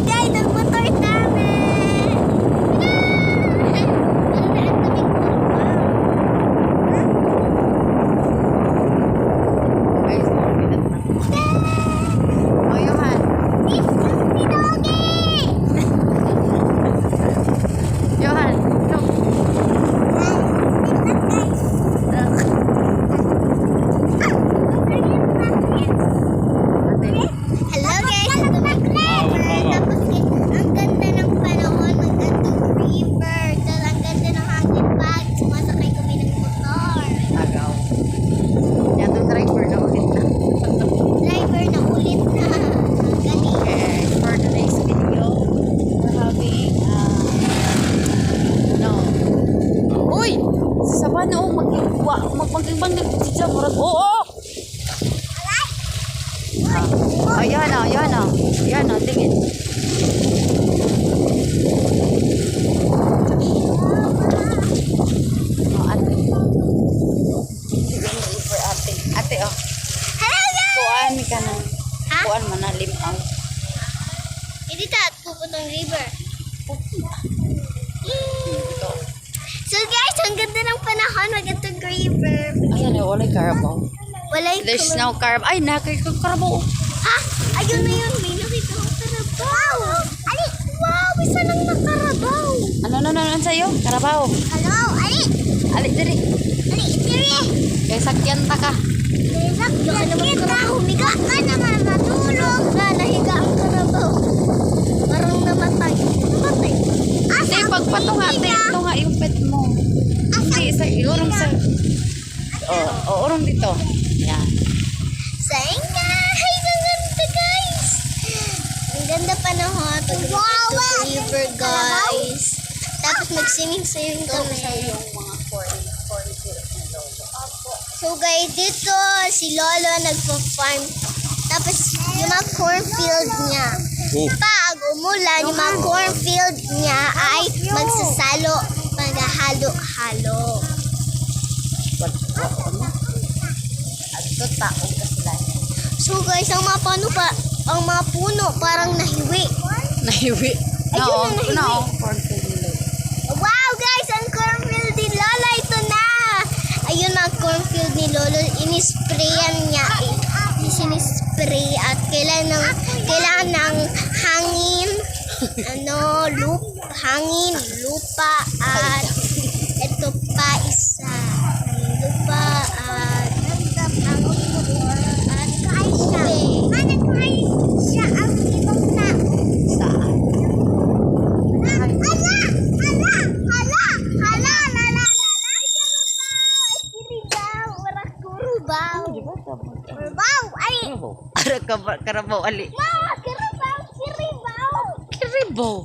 guys, ang motor namin! Oh, Johan. Johan, look. Hello guys, ito ang river. Tapos ang ganda ng panahon, ang ganda ng river. Tapos ang ganda ng hangin pag sumasakay kami ng motor. Tagaw. Yan itong driver na ulit na. Driver na ulit na. Ang galing. Okay, for today's video, we're having, Uy! Sa Sabano, mag-ibang nagtitsa. Oo! Oh, yan o, yan o. Yan o, tingin. Oh, ate. Tingin for ate. Ate, oh. Hello guys! Kuan ka na. Ha? Kuan manalim ang. Hindi ta, pupuntang river. So guys, ang ganda ng panahon, magandang river. Ayan, wala karabaw. Walay There's kulong. no carab. Ay, nakikita ko karabaw. Ha? Ayun na yun, may nakita ko karabaw. Ali, wow, isa lang na karabaw. Ano sa'yo? Karabaw. Hello, Ali. Ali, diri. Ali, itiri. Kaya sakyan ta ka. Baka naman karabaw, humiga ka naman, matulog ka, nahiga ang karabaw. Parang namatay. Namatay. Hindi, pagpatunga. Ito nga yung pet mo. Hindi, isa, urong sa... Oh, urong dito. Yan. Sayang guys, ang ganda guys. Ang ganda panahon. Pag-river river guys. Tapos mag-swimming kami. Yung mga corn syrup na lolo. So guys, dito si Lolo nagpa-farm. Tapos yung mga cornfield niya. Pag umulan, yung mga cornfield niya ay magsasalo, maghahalo-halo. At ito, taong kasalanan. So guys, ang mga puno parang nahiwi. Nahiwi. Ayun na, nahiwi. No, cornfield ni lolo. Wow guys, ang cornfield ni Lolo, ito na! Ayun ang cornfield ni Lolo, inisprayan niya. Sinispray at kailangan ng hangin, hangin, lupa at ito pa isa. Lupa at siya ang ibang na. Saan? Kiribaw! Ay! Karabaw, ali. Ma! Kiribaw! Kiribaw! Kiribaw.